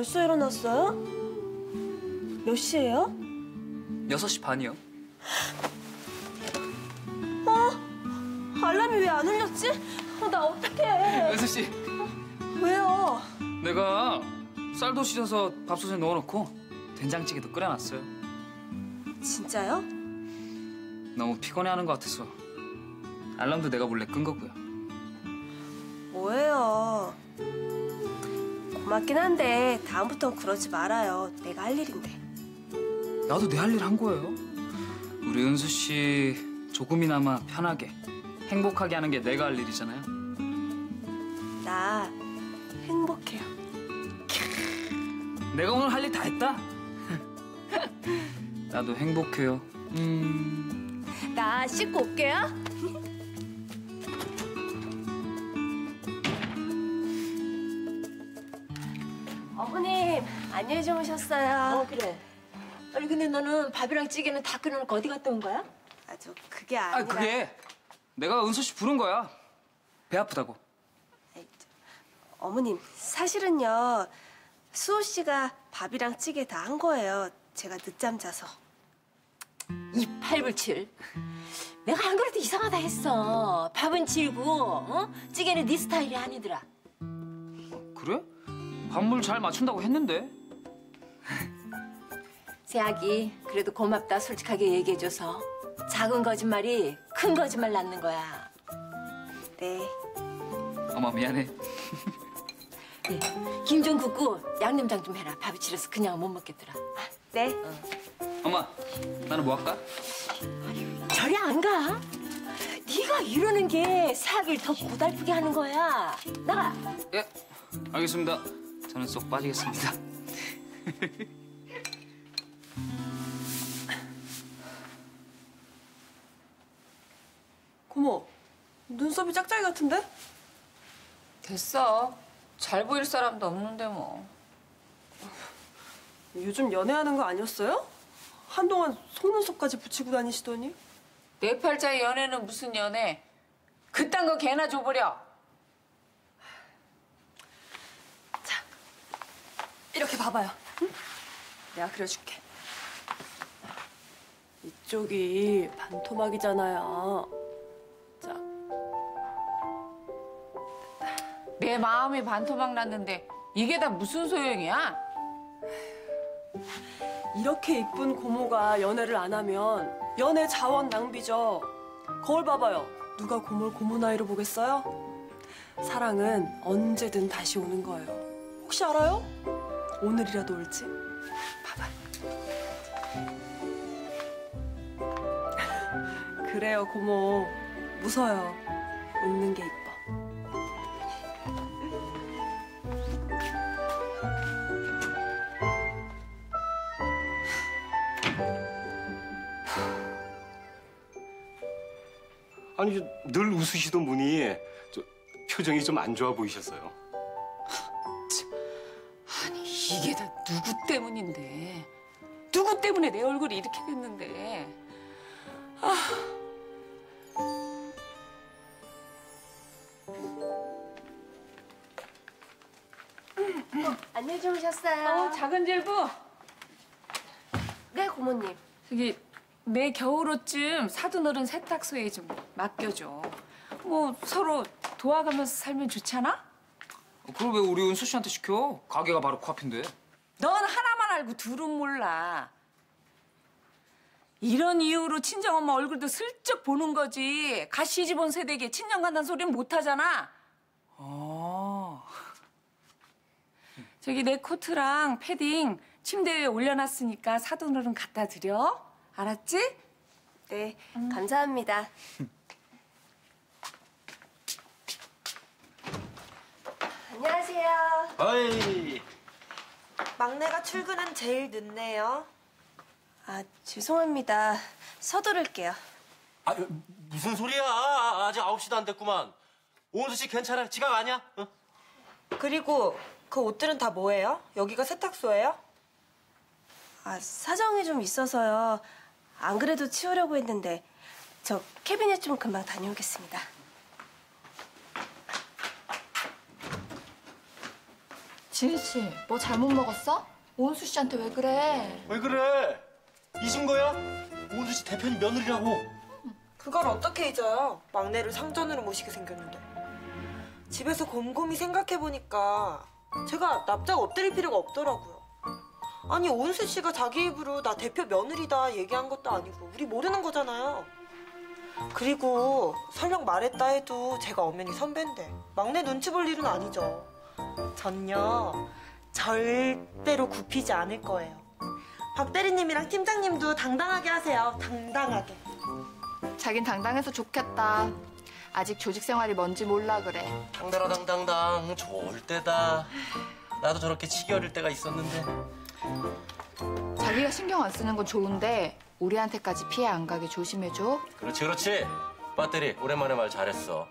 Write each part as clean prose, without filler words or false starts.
벌써 일어났어요? 몇 시예요? 6시 반이요. 알람이 왜 안 울렸지? 나 어떡해. 은수 씨. 왜요? 내가 쌀도 씻어서 밥솥에 넣어놓고 된장찌개도 끓여놨어요. 진짜요? 너무 피곤해하는 것 같아서 알람도 내가 몰래 끈 거고요. 뭐예요? 고맙긴 한데 다음부턴 그러지 말아요. 내가 할 일인데. 나도 내 할 일 한 거예요. 우리 은수 씨 조금이나마 편하게 행복하게 하는 게 내가 할 일이잖아요. 나 행복해요. 내가 오늘 할 일 다 했다. 나도 행복해요. 나 씻고 올게요. 어머님, 안녕히 주무셨어요. 그래. 아니 근데 너는 밥이랑 찌개는 다 끓여놓고 어디 갔다 온 거야? 그게 아니라... 그게 내가 은수 씨 부른 거야. 배 아프다고. 어머님, 사실은요. 수호 씨가 밥이랑 찌개 다 한 거예요. 제가 늦잠 자서. 이 팔불칠. 내가 안 그래도 이상하다 했어. 밥은 질고 찌개는 네 스타일이 아니더라. 그래? 밥물 잘 맞춘다고 했는데. 새아기, 그래도 고맙다 솔직하게 얘기해줘서. 작은 거짓말이 큰 거짓말 낳는 거야. 네. 어머 미안해. 네, 김 좀 굽고 양념장 좀 해라. 밥이 질어서 그냥 못 먹겠더라. 네. 엄마, 나는 뭐 할까? 저리 안 가? 네가 이러는 게 새아기를 더 고달프게 하는 거야. 나가. 예, 알겠습니다. 저는 쏙 빠지겠습니다. 고모, 눈썹이 짝짝이 같은데? 됐어. 잘 보일 사람도 없는데 뭐. 요즘 연애하는 거 아니었어요? 한동안 속눈썹까지 붙이고 다니시더니. 내 팔자의 연애는 무슨 연애? 그딴 거 개나 줘버려. 이렇게 봐봐요. 응? 내가 그려줄게. 이쪽이 반토막이잖아요. 자. 내 마음이 반토막 났는데 이게 다 무슨 소용이야? 이렇게 이쁜 고모가 연애를 안 하면 연애 자원 낭비죠. 거울 봐봐요. 누가 고모를 고모 나이로 보겠어요? 사랑은 언제든 다시 오는 거예요. 혹시 알아요? 오늘이라도 올지. 봐봐. 그래요, 고모. 웃어요. 웃는 게 이뻐. 아니, 늘 웃으시던 분이 표정이 좀 안 좋아 보이셨어요. 아니 이게 다 누구 때문인데? 누구 때문에 내 얼굴이 이렇게 됐는데? 안녕히 주무셨어요. 작은 질부. 네, 고모님. 저기 내 겨울옷 좀 사돈 어른 세탁소에 좀 맡겨줘. 뭐 서로 도와가면서 살면 좋잖아? 그걸 왜 우리 은수 씨한테 시켜? 가게가 바로 코앞인데. 넌 하나만 알고 둘은 몰라. 이런 이유로 친정엄마 얼굴도 슬쩍 보는 거지. 갓 시집 온 세대에게 친정 간다는 소리는 못 하잖아. 아. 저기 내 코트랑 패딩 침대 위에 올려놨으니까 사돈 어른 갖다 드려. 알았지? 네, 감사합니다. 안녕하세요. 어이. 막내가 출근은 제일 늦네요. 아, 죄송합니다. 서두를게요. 아, 무슨 소리야. 아직 9시도 안 됐구만. 오은수 씨 괜찮아? 지각 아니야? 응? 그리고 그 옷들은 다 뭐예요? 여기가 세탁소예요? 아, 사정이 좀 있어서요. 안 그래도 치우려고 했는데 저 캐비넷 좀 금방 다녀오겠습니다. 지은 씨, 뭐 잘못 먹었어? 오은수 씨한테 왜 그래? 왜 그래? 잊은 거야? 오은수 씨 대표님 며느리라고. 그걸 어떻게 잊어요? 막내를 상전으로 모시게 생겼는데. 집에서 곰곰이 생각해보니까 제가 납작 엎드릴 필요가 없더라고요. 아니, 오은수 씨가 자기 입으로 나 대표 며느리다 얘기한 것도 아니고 우리 모르는 거잖아요. 그리고 설령 말했다 해도 제가 엄연히 선배인데 막내 눈치 볼 일은 아니죠. 전요, 절대로 굽히지 않을 거예요. 박 대리님이랑 팀장님도 당당하게 하세요. 당당하게. 자긴 당당해서 좋겠다. 아직 조직 생활이 뭔지 몰라 그래. 당당당 좋을 때다. 나도 저렇게 치기 어릴 때가 있었는데. 자기가 신경 안 쓰는 건 좋은데 우리한테까지 피해 안 가게 조심해줘. 그렇지 그렇지. 빠떼리 오랜만에 말 잘했어.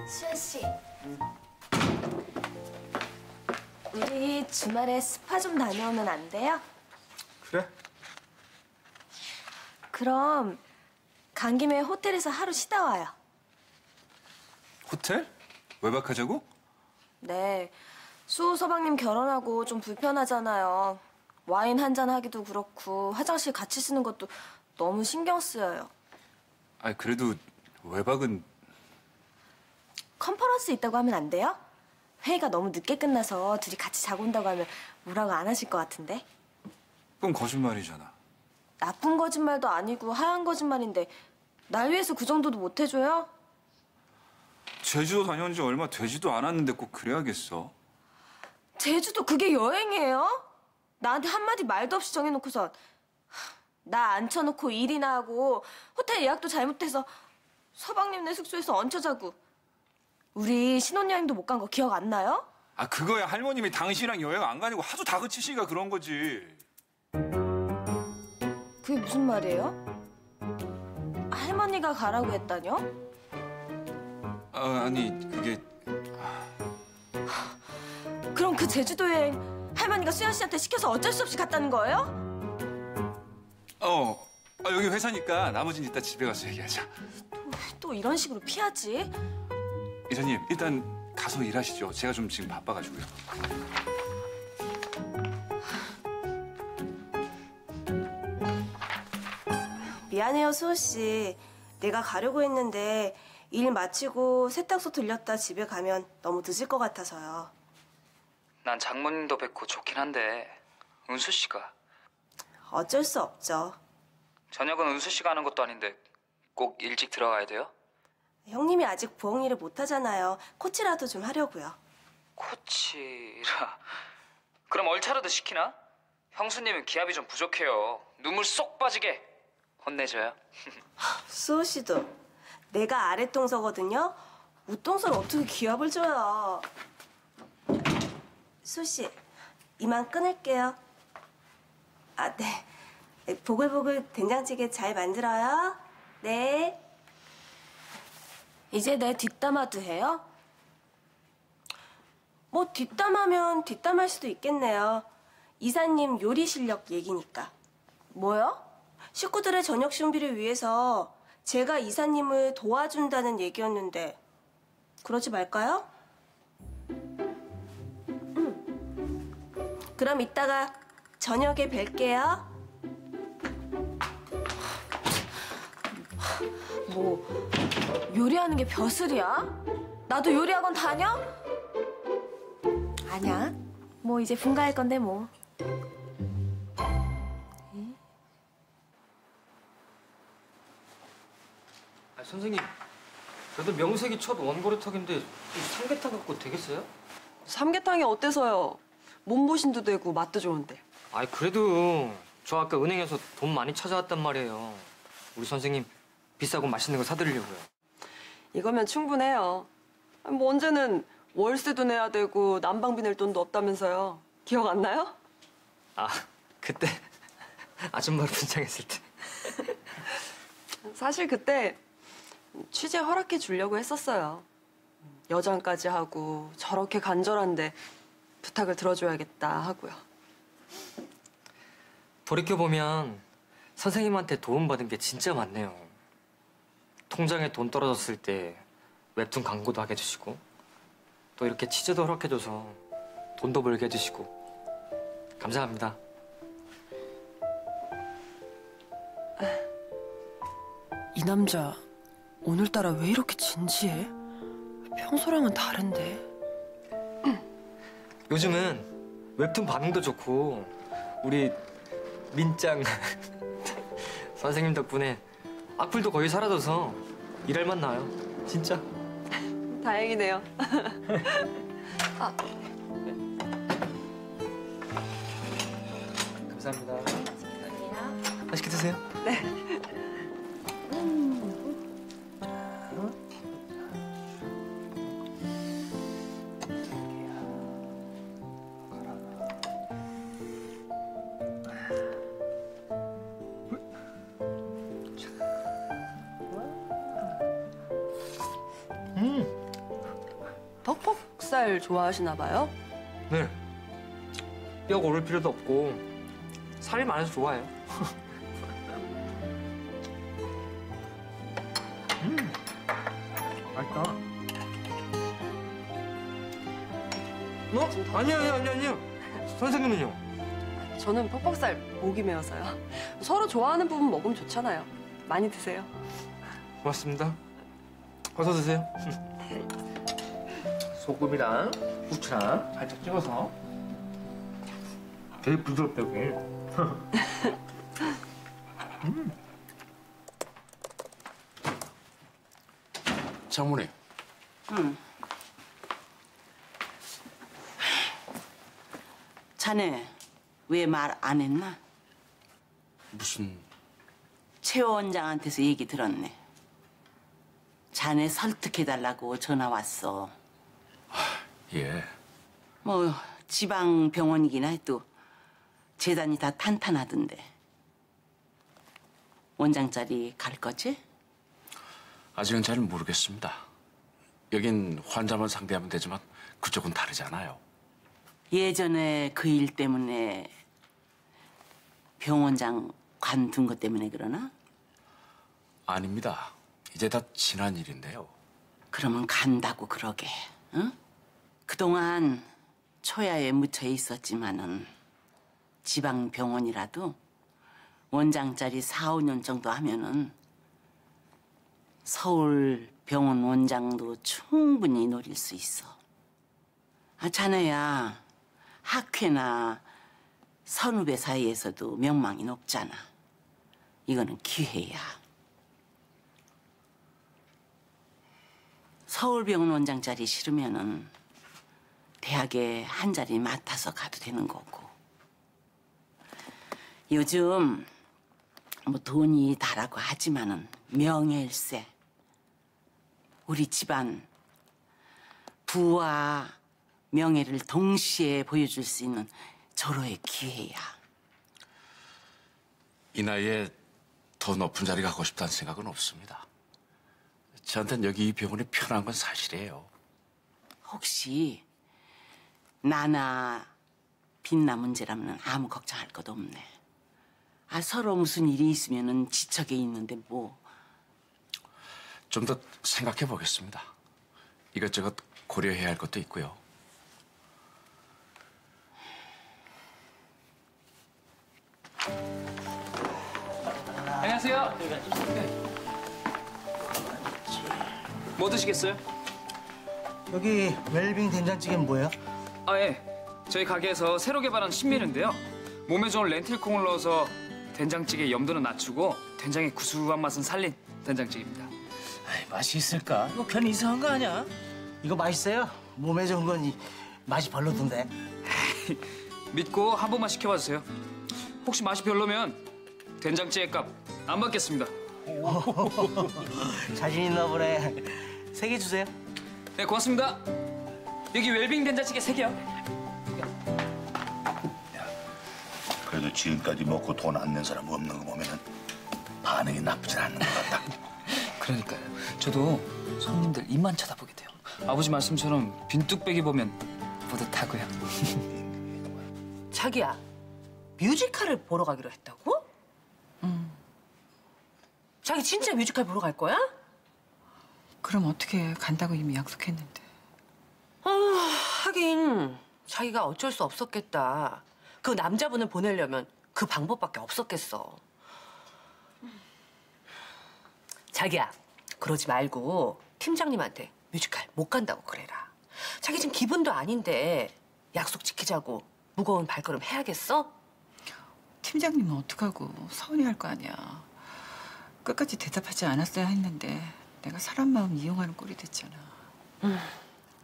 수연 씨, 우리 주말에 스파 좀 다녀오면 안 돼요? 그래? 그럼 간 김에 호텔에서 하루 쉬다 와요. 호텔? 외박하자고? 네, 수호 서방님 결혼하고 좀 불편하잖아요. 와인 한잔 하기도 그렇고 화장실 같이 쓰는 것도 너무 신경 쓰여요. 아니 그래도 외박은 컨퍼런스 있다고 하면 안 돼요? 회의가 너무 늦게 끝나서 둘이 같이 자고 온다고 하면 뭐라고 안 하실 것 같은데? 그건 거짓말이잖아. 나쁜 거짓말도 아니고 하얀 거짓말인데 날 위해서 그 정도도 못 해줘요? 제주도 다녀온 지 얼마 되지도 않았는데 꼭 그래야겠어? 제주도 그게 여행이에요? 나한테 한마디 말도 없이 정해놓고선 나 앉혀놓고 일이나 하고 호텔 예약도 잘못해서 서방님네 숙소에서 얹혀 자고 우리 신혼여행도 못 간 거 기억 안 나요? 아 그거야 할머님이 당신이랑 여행 안 가냐고 하도 다그치시니까 그런 거지. 그게 무슨 말이에요? 할머니가 가라고 했다뇨? 아니 그게 그럼 그 제주도 여행 할머니가 수연 씨한테 시켜서 어쩔 수 없이 갔다는 거예요? 여기 회사니까 나머지는 이따 집에 가서 얘기하자. 또 이런 식으로 피하지? 이사님 일단 가서 일하시죠. 제가 좀 지금 바빠가지고요. 미안해요, 수호 씨. 내가 가려고 했는데 일 마치고 세탁소 들렸다 집에 가면 너무 늦을 것 같아서요. 난 장모님도 뵙고 좋긴 한데 은수 씨가 어쩔 수 없죠. 저녁은 은수 씨가 하는 것도 아닌데 꼭 일찍 들어가야 돼요? 형님이 아직 부엌 일을 못 하잖아요. 코치라도 좀 하려고요. 코치라. 그럼 얼차려도 시키나? 형수님은 기합이 좀 부족해요. 눈물 쏙 빠지게 혼내줘요. 수호 씨도 내가 아랫동서거든요. 윗동서를 어떻게 기합을 줘요. 수호 씨, 이만 끊을게요. 아, 네. 보글보글 된장찌개 잘 만들어요. 네. 이제 내 뒷담화도 해요? 뭐 뒷담하면 뒷담할 수도 있겠네요. 이사님 요리 실력 얘기니까. 뭐요? 식구들의 저녁 준비를 위해서 제가 이사님을 도와준다는 얘기였는데 그러지 말까요? 그럼 이따가 저녁에 뵐게요. 뭐 요리하는 게 벼슬이야? 나도 요리학원 다녀? 아니야. 뭐 이제 분가할 건데 뭐. 선생님, 그래도 명색이 첫 원고래턱인데 삼계탕 갖고 되겠어요? 삼계탕이 어때서요? 몸보신도 되고 맛도 좋은데. 아이 그래도 저 아까 은행에서 돈 많이 찾아왔단 말이에요. 우리 선생님 비싸고 맛있는 거 사드리려고요. 이거면 충분해요. 뭐 언제는 월세도 내야 되고 난방비 낼 돈도 없다면서요. 기억 안 나요? 아, 그때 아줌마로 분장했을 때. 사실 그때 취재 허락해 주려고 했었어요. 여장까지 하고 저렇게 간절한데 부탁을 들어줘야겠다 하고요. 돌이켜보면 선생님한테 도움받은 게 진짜 많네요. 통장에 돈 떨어졌을 때 웹툰 광고도 하게 해주시고 또 이렇게 치즈도 허락해줘서 돈도 벌게 해주시고 감사합니다. 이 남자 오늘따라 왜 이렇게 진지해? 평소랑은 다른데. 요즘은 웹툰 반응도 좋고 우리 민짱 선생님 덕분에 악플도 거의 사라져서 일할 맛 나요. 진짜. 다행이네요. 감사합니다. 맛있게 드세요. 네. 퍽퍽살 좋아하시나 봐요? 네. 뼈 고를 필요도 없고 살이 많아서 좋아해요. 맛있다. 아니요. 선생님은요? 저는 퍽퍽살 목이 메어서요. 서로 좋아하는 부분 먹으면 좋잖아요. 많이 드세요. 고맙습니다. 어서 드세요. 소금이랑 후추랑 살짝 찍어서 되게 부드럽다 여기. 장모님. 응. 자네 왜 말 안 했나? 무슨... 최 원장한테서 얘기 들었네. 자네 설득해달라고 전화 왔어. 예. 뭐 지방 병원이긴 해도 재단이 다 탄탄하던데. 원장 자리 갈 거지? 아직은 잘 모르겠습니다. 여긴 환자만 상대하면 되지만 그쪽은 다르잖아요. 예전에 그 일 때문에 병원장 관둔 것 때문에 그러나? 아닙니다. 이제 다 지난 일인데요. 그러면 간다고 그러게, 응? 그동안 초야에 묻혀 있었지만은 지방 병원이라도 원장 자리 4, 5년 정도 하면은 서울 병원 원장도 충분히 노릴 수 있어. 아, 자네야 학회나 선후배 사이에서도 명망이 높잖아. 이거는 기회야. 서울병원 원장 자리 싫으면은 대학에 한 자리 맡아서 가도 되는 거고. 요즘 뭐 돈이 다라고 하지만은 명예일세. 우리 집안 부와 명예를 동시에 보여줄 수 있는 절호의 기회야. 이 나이에 더 높은 자리 가고 싶다는 생각은 없습니다. 저한텐 여기 이 병원이 편한 건 사실이에요. 혹시 나나 빛나 문제라면 아무 걱정할 것 없네. 아, 서로 무슨 일이 있으면은 지척에 있는데 뭐. 좀 더 생각해 보겠습니다. 이것저것 고려해야 할 것도 있고요. 안녕하세요. 뭐 드시겠어요? 여기 웰빙 된장찌개는 뭐예요? 아, 예. 저희 가게에서 새로 개발한 신메뉴인데요. 몸에 좋은 렌틸콩을 넣어서 된장찌개 염도는 낮추고 된장의 구수한 맛은 살린 된장찌개입니다. 아이, 맛이 있을까? 이거 괜히 이상한 거 아니야? 이거 맛있어요? 몸에 좋은 건 맛이 별로던데. 믿고 한 번만 시켜봐 주세요. 혹시 맛이 별로면 된장찌개 값 안 받겠습니다. 자신 있나 보네. 3개 주세요. 네, 고맙습니다. 여기 웰빙 된장찌개 3개요. 그래도 지금까지 먹고 돈 안 낸 사람 없는 거 보면은 반응이 나쁘진 않는 것 같다. 그러니까요. 저도 손님들 입만 쳐다보게 돼요. 아버지 말씀처럼 빈뚝배기 보면 뿌듯하고요. 자기야, 뮤지컬을 보러 가기로 했다고? 자기 진짜 뮤지컬 보러 갈 거야? 그럼 어떻게 간다고 이미 약속했는데. 하긴 자기가 어쩔 수 없었겠다. 그 남자분을 보내려면 그 방법밖에 없었겠어. 자기야, 그러지 말고 팀장님한테 뮤지컬 못 간다고 그래라. 자기 지금 기분도 아닌데 약속 지키자고 무거운 발걸음 해야겠어? 팀장님은 어떡하고 서운해할 거 아니야. 끝까지 대답하지 않았어야 했는데 내가 사람 마음 이용하는 꼴이 됐잖아.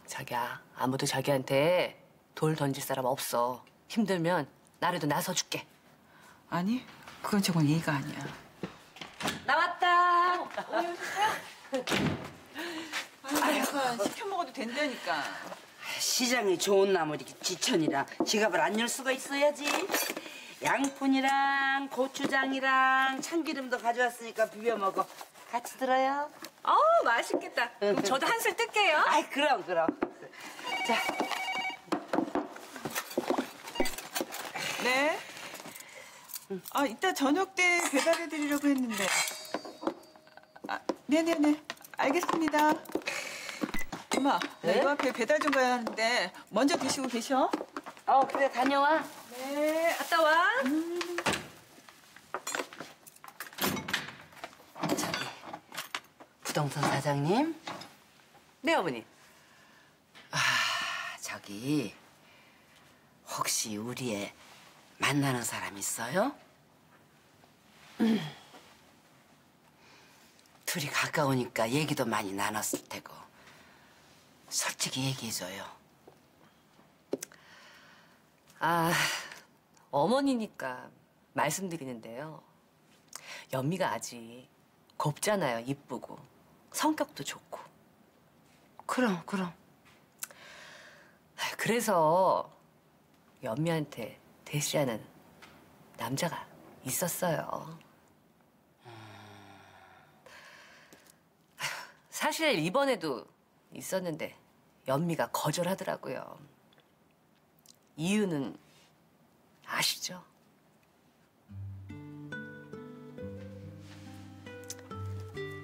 자기야, 아무도 자기한테 돌 던질 사람 없어. 힘들면 나라도 나서줄게. 아니, 그건 정말 예의가 아니야. 나왔다. 아이고, 시켜 먹어도 된다니까. 시장에 좋은 나물이 지천이라 지갑을 안 열 수가 있어야지. 양푼이랑 고추장이랑 참기름도 가져왔으니까 비벼 먹어. 같이 들어요. 맛있겠다. 그럼 저도 한술 뜰게요. 아이, 그럼. 자. 네. 이따 저녁 때 배달해드리려고 했는데. 네네네. 알겠습니다. 엄마, 나 요 앞에 배달 좀 가야 하는데 먼저 드시고 계셔. 그래, 다녀와. 네, 갔다 와. 부동산 사장님? 네, 어머니. 저기 혹시 우리 애 만나는 사람 있어요? 둘이 가까우니까 얘기도 많이 나눴을 테고 솔직히 얘기해줘요. 어머니니까 말씀드리는데요. 연미가 아직 곱잖아요. 이쁘고 성격도 좋고. 그럼. 그래서 연미한테 대시하는 남자가 있었어요. 사실 이번에도 있었는데 연미가 거절하더라고요. 이유는 아시죠?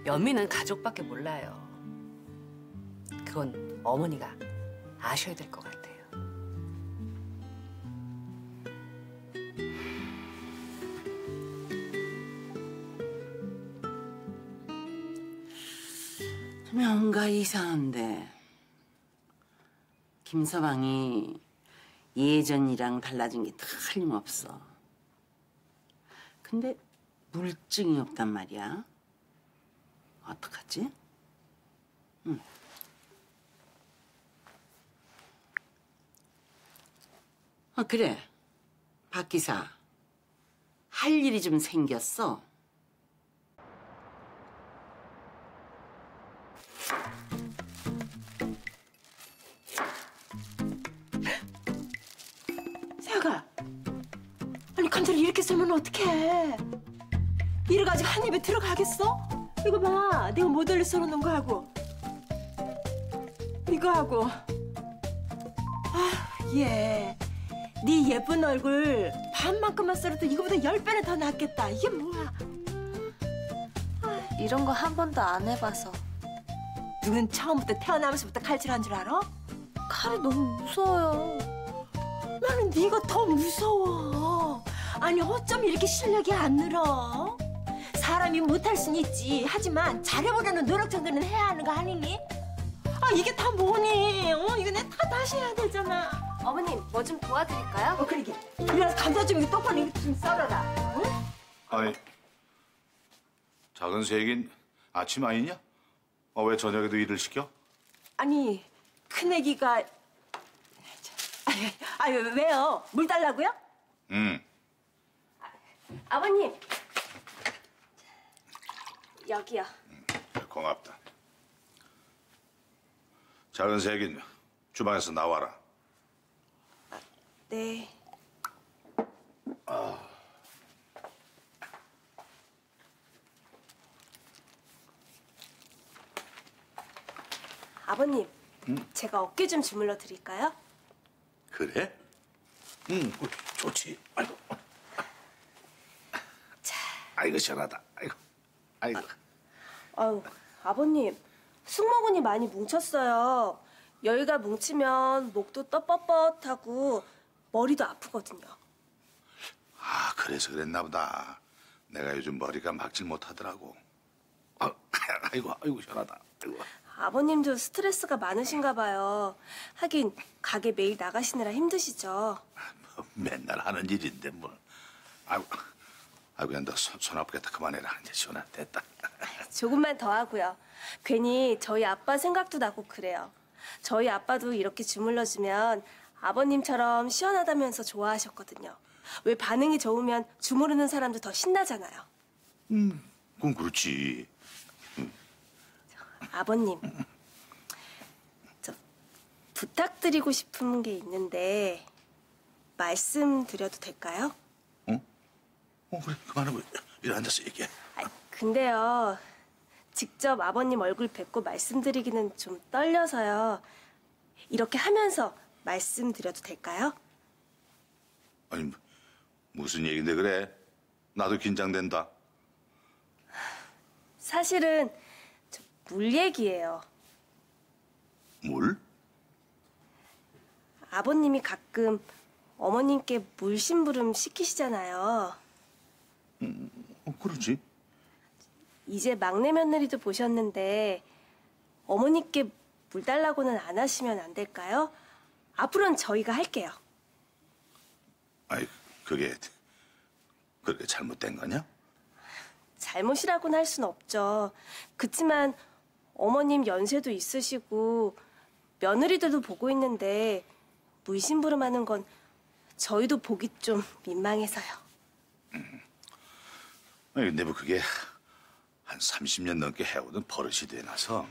연미는 가족밖에 몰라요. 그건 어머니가 아셔야 될 것 같아요. 뭔가 이상한데 김서방이 예전이랑 달라진 게 틀림없어. 근데 물증이 없단 말이야. 어떡하지? 그래. 박 기사. 할 일이 좀 생겼어. 세아가, 아니 감자를 이렇게 썰면 어떡해? 이래가지고 한 입에 들어가겠어? 이거 봐, 내가 모델로 썰어놓은 거 하고 이거 하고. 얘, 네 예쁜 얼굴 반만큼만 썰어도 이거보다 10배는 더 낫겠다. 이게 뭐야? 이런 거 한 번도 안 해봐서. 누군 처음부터 태어나면서부터 칼질한 줄 알아? 칼이 너무 무서워요. 나는 네가 더 무서워. 아니 어쩜 이렇게 실력이 안 늘어? 사람이 못할 순 있지. 하지만 잘해보려는 노력 정도는 해야 하는 거 아니니? 이게 다 뭐니? 이거 내가 다 다시 해야 되잖아. 어머님, 뭐 좀 도와드릴까요? 그러게. 이래서 감자 좀 이거 똑바로 이거 좀 썰어라. 응? 아니, 작은 새긴 아침 아니냐? 왜 저녁에도 일을 시켜? 아니, 큰애기가... 왜요? 물 달라고요? 아버님. 여기요. 고맙다. 작은 새긴 주방에서 나와라. 네. 아버님, 제가 어깨 좀 주물러 드릴까요? 그래? 좋지. 아이고. 아이고, 시원하다. 아이고. 아유, 아버님, 승모근이 많이 뭉쳤어요. 여기가 뭉치면 목도 떳뻣뻣하고 머리도 아프거든요. 아, 그래서 그랬나 보다. 내가 요즘 머리가 막질 못하더라고. 아이고 시원하다. 아이고. 아버님도 스트레스가 많으신가 봐요. 하긴 가게 매일 나가시느라 힘드시죠. 맨날 하는 일인데 뭐. 아이고 그냥 너 손 아프겠다. 그만해라. 이제 시원하다. 됐다. 조금만 더 하고요. 괜히 저희 아빠 생각도 나고 그래요. 저희 아빠도 이렇게 주물러주면 아버님처럼 시원하다면서 좋아하셨거든요. 왜 반응이 좋으면 주무르는 사람도 더 신나잖아요. 그건 그렇지. 아버님, 저 부탁드리고 싶은 게 있는데 말씀드려도 될까요? 그래. 그만하고 이리 앉아서 얘기해. 근데요, 직접 아버님 얼굴 뵙고 말씀드리기는 좀 떨려서요. 이렇게 하면서 말씀드려도 될까요? 아니 무슨 얘긴데 그래? 나도 긴장된다. 사실은 물 얘기예요. 물? 아버님이 가끔 어머님께 물 심부름 시키시잖아요. 그러지. 이제 막내 며느리도 보셨는데 어머니께 물 달라고는 안 하시면 안 될까요? 앞으로는 저희가 할게요. 아이 그게 그렇게 잘못된 거냐? 잘못이라고는 할 순 없죠. 그치만 어머님 연세도 있으시고 며느리들도 보고 있는데 물 심부름하는 건 저희도 보기 좀 민망해서요. 근데 뭐 그게 한 30년 넘게 해오던 버릇이 돼나서.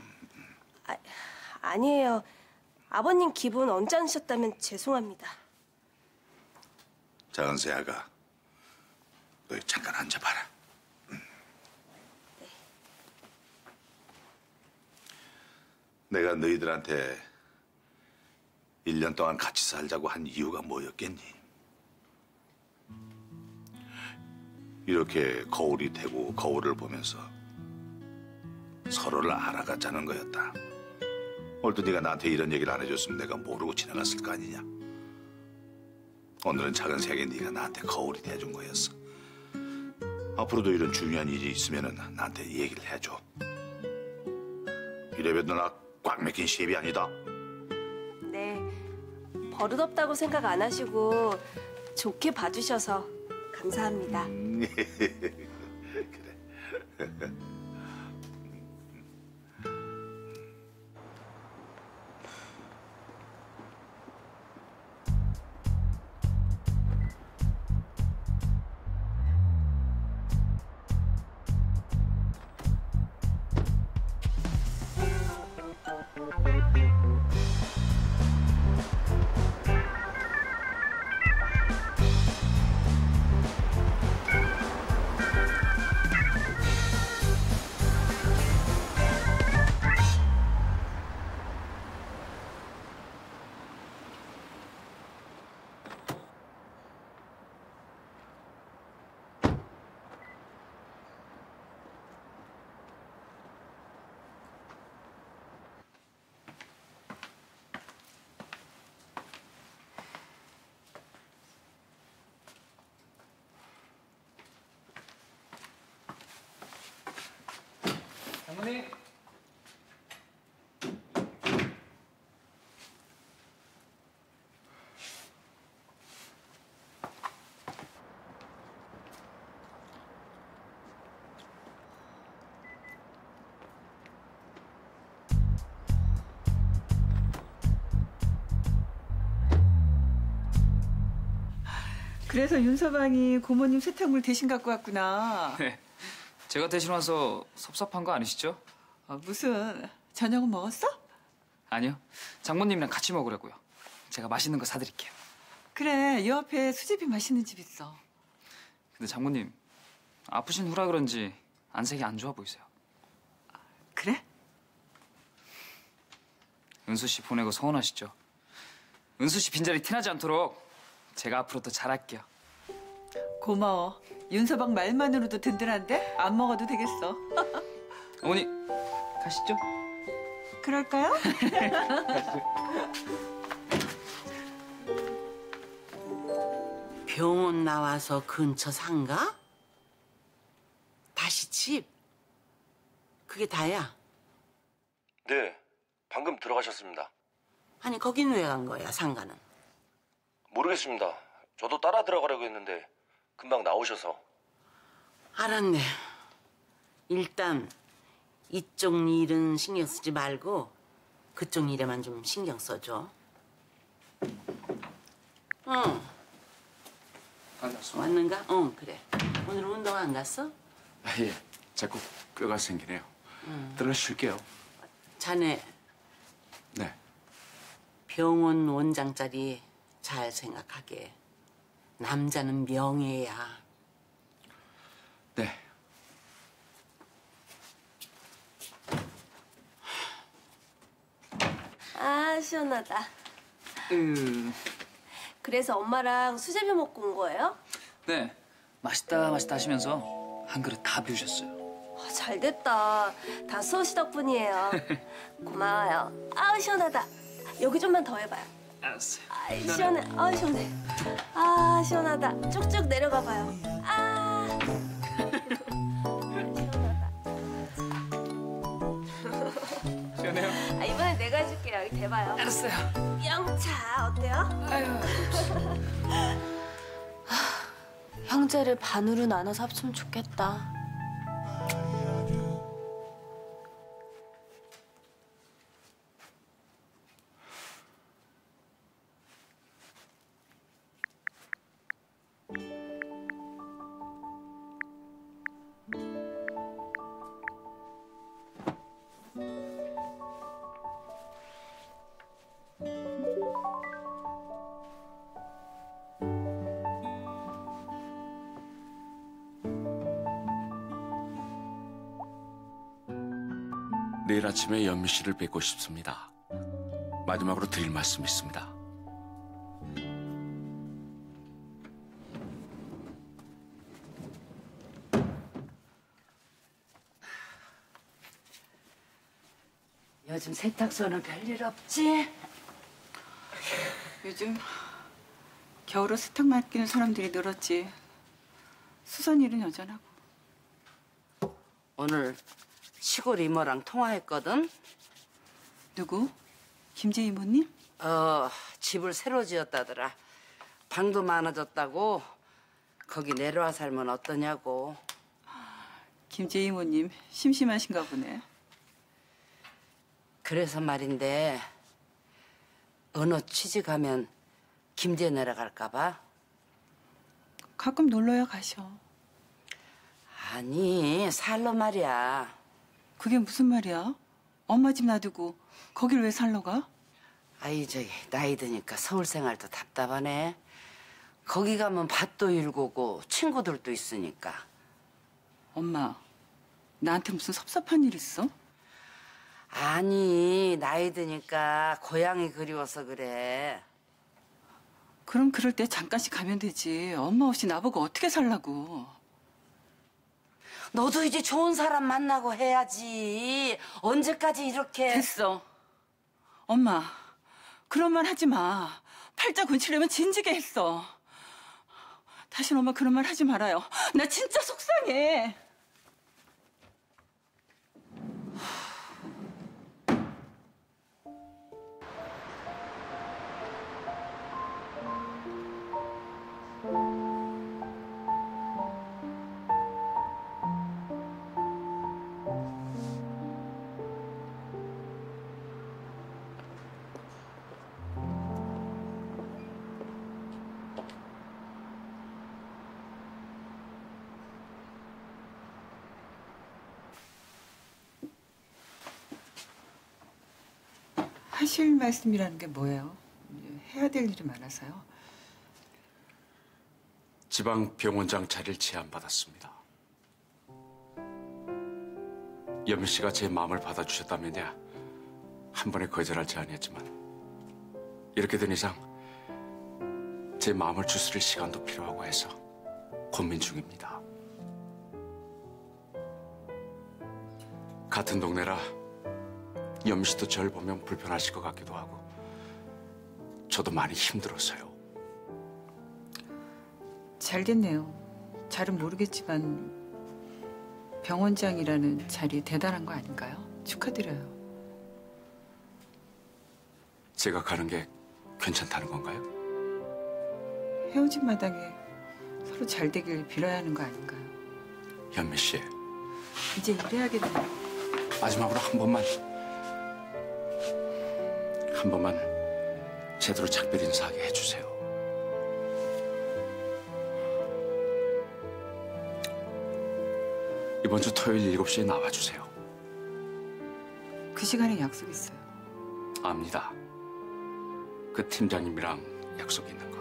아니에요. 아버님 기분 언짢으셨다면 죄송합니다. 작은 새아가 너 잠깐 앉아봐라. 내가 너희들한테 1년 동안 같이 살자고 한 이유가 뭐였겠니? 이렇게 거울이 되고 거울을 보면서 서로를 알아가자는 거였다. 오늘도 네가 나한테 이런 얘기를 안 해줬으면 내가 모르고 지나갔을 거 아니냐. 오늘은 작은 새에게 네가 나한테 거울이 돼준 거였어. 앞으로도 이런 중요한 일이 있으면 나한테 얘기를 해줘. 이래봬도 나 꽉 맥힌 시입이 아니다. 네, 버릇없다고 생각 안 하시고 좋게 봐주셔서 감사합니다. 그래. 장모님. 그래서 윤서방이 고모님 세탁물 대신 갖고 왔구나. 네. 제가 대신 와서 섭섭한 거 아니시죠? 무슨 저녁은 먹었어? 아니요. 장모님이랑 같이 먹으려고요. 제가 맛있는 거 사드릴게요. 그래, 이 옆에 수제비 맛있는 집 있어. 근데 장모님 아프신 후라 그런지 안색이 안 좋아 보이세요. 그래? 은수 씨 보내고 서운하시죠? 은수 씨 빈자리 티나지 않도록 제가 앞으로 더 잘할게요. 고마워. 윤서방 말만으로도 든든한데 안 먹어도 되겠어. 어머니 가시죠. 그럴까요? 병원 나와서 근처 상가? 다시 집? 그게 다야? 네, 방금 들어가셨습니다. 아니 거긴 왜 간 거야 상가는? 모르겠습니다. 저도 따라 들어가려고 했는데 금방 나오셔서. 알았네. 일단 이쪽 일은 신경 쓰지 말고 그쪽 일에만 좀 신경 써줘. 응. 왔는가? 응, 그래. 오늘 운동 안 갔어? 아, 예. 자꾸 뼈가 생기네요. 들어가 쉴게요. 자네 네. 병원 원장 자리 잘 생각하게. 남자는 명예야. 네. 아, 시원하다. 그래서 엄마랑 수제비 먹고 온 거예요? 네, 맛있다 맛있다 하시면서 한 그릇 다 비우셨어요. 아, 잘 됐다. 다 수호 씨 덕분이에요. 고마워요. 아우, 시원하다. 여기 좀만 더 해봐요. 알았어요. 아이, 시원해. 아, 시원해. 아, 시원하다. 쭉쭉 내려가 봐요. 아. 시원해요? 아, 이번엔 내가 해줄게요. 여기 대봐요. 알았어요. 영차, 어때요? 형제를 반으로 나눠서 합치면 좋겠다. 내일 아침에 연미 씨를 뵙고 싶습니다. 마지막으로 드릴 말씀이 있습니다. 요즘 세탁소는 별일 없지? 요즘 겨울옷 세탁 맡기는 사람들이 늘었지. 수선 일은 여전하고. 오늘 시골 이모랑 통화했거든. 누구? 김재 이모님? 집을 새로 지었다더라. 방도 많아졌다고. 거기 내려와 살면 어떠냐고. 김재 이모님 심심하신가 보네. 그래서 말인데 어느 취직하면 김제 내려갈까 봐? 가끔 놀러야 가셔. 아니, 살러 말이야. 그게 무슨 말이야? 엄마 집 놔두고 거길 왜 살러 가? 아이, 저기 나이 드니까 서울 생활도 답답하네. 거기 가면 밭도 일구고 친구들도 있으니까. 엄마, 나한테 무슨 섭섭한 일 있어? 아니, 나이 드니까 고향이 그리워서 그래. 그럼 그럴 때 잠깐씩 가면 되지. 엄마 없이 나보고 어떻게 살라고. 너도 이제 좋은 사람 만나고 해야지. 언제까지 이렇게. 됐어. 엄마, 그런 말 하지 마. 팔자 곤치려면 진지게 했어. 다시는 엄마 그런 말 하지 말아요. 나 진짜 속상해. 하실 말씀이라는 게 뭐예요? 해야 될 일이 많아서요. 지방 병원장 자리를 제안받았습니다. 연미 씨가 제 마음을 받아주셨다면야 한 번에 거절하지 아니었지만 이렇게 된 이상 제 마음을 추스릴 시간도 필요하고 해서 고민 중입니다. 같은 동네라 연미 씨도 저를 보면 불편하실 것 같기도 하고 저도 많이 힘들어서요. 잘 됐네요. 잘은 모르겠지만 병원장이라는 자리 대단한 거 아닌가요? 축하드려요. 제가 가는 게 괜찮다는 건가요? 헤어진 마당에 서로 잘 되길 빌어야 하는 거 아닌가요? 연미 씨, 이제 일해야겠네요. 마지막으로 한 번만 제대로 작별 인사하게 해주세요. 이번 주 토요일 7시에 나와주세요. 그 시간에 약속 있어요. 압니다. 그 팀장님이랑 약속 있는 거.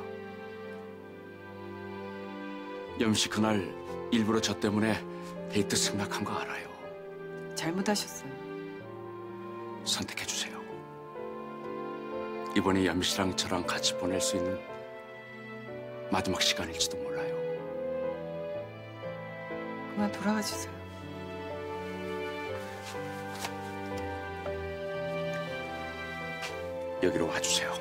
연미 씨 그날 일부러 저 때문에 데이트 승낙한 거 알아요. 잘못하셨어요. 선택해주세요. 이번에 연미 씨랑 저랑 같이 보낼 수 있는 마지막 시간일지도 몰라요. 그만 돌아가 주세요. 여기로 와주세요.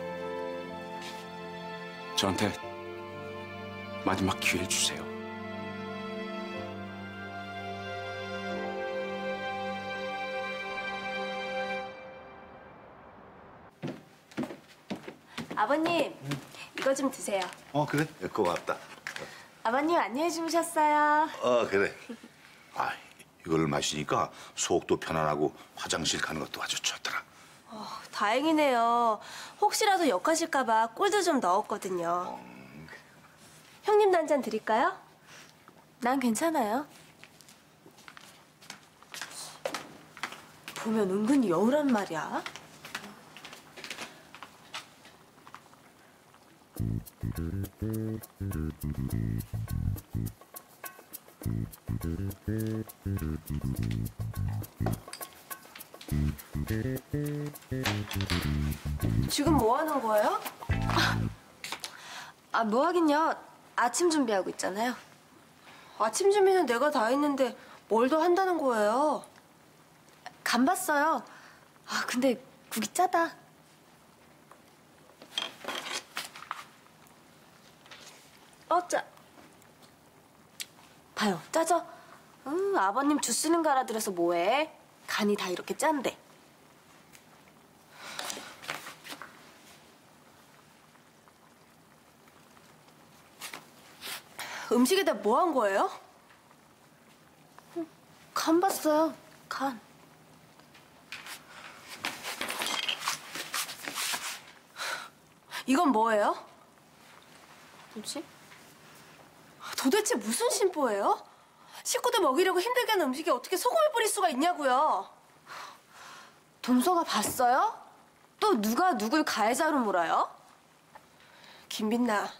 저한테 마지막 기회를 주세요. 아버님, 이거 좀 드세요. 그래? 고맙다. 아버님 안녕히 주무셨어요. 그래. 이걸 마시니까 속도 편안하고 화장실 가는 것도 아주 좋더라. 다행이네요. 혹시라도 역하실까봐 꿀도 좀 넣었거든요. 형님도 한 잔 드릴까요? 난 괜찮아요. 보면 은근히 여우란 말이야. 지금 뭐 하는 거예요? 뭐 하긴요. 아침 준비하고 있잖아요. 아침 준비는 내가 다 했는데 뭘 더 한다는 거예요? 간 봤어요. 근데 국이 짜다. 짜. 봐요, 짜죠? 아버님 주스는 갈아들여서 뭐해? 간이 다 이렇게 짠데. 음식에다 뭐 한 거예요? 간 봤어요, 간. 이건 뭐예요? 뭐지? 도대체 무슨 심보예요? 식구들 먹이려고 힘들게 하는 음식에 어떻게 소금을 뿌릴 수가 있냐고요? 동서가 봤어요? 또 누가 누굴 가해자로 몰아요? 김빛나,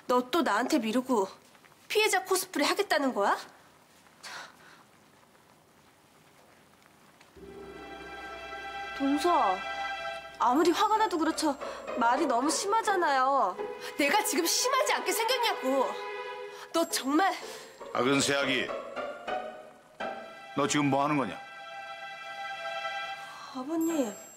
너 또 나한테 미루고 피해자 코스프레 하겠다는 거야? 동서, 아무리 화가 나도 그렇죠. 말이 너무 심하잖아요. 내가 지금 심하지 않게 생겼냐고. 너 정말... 근세학이, 너 지금 뭐 하는 거냐? 아버님...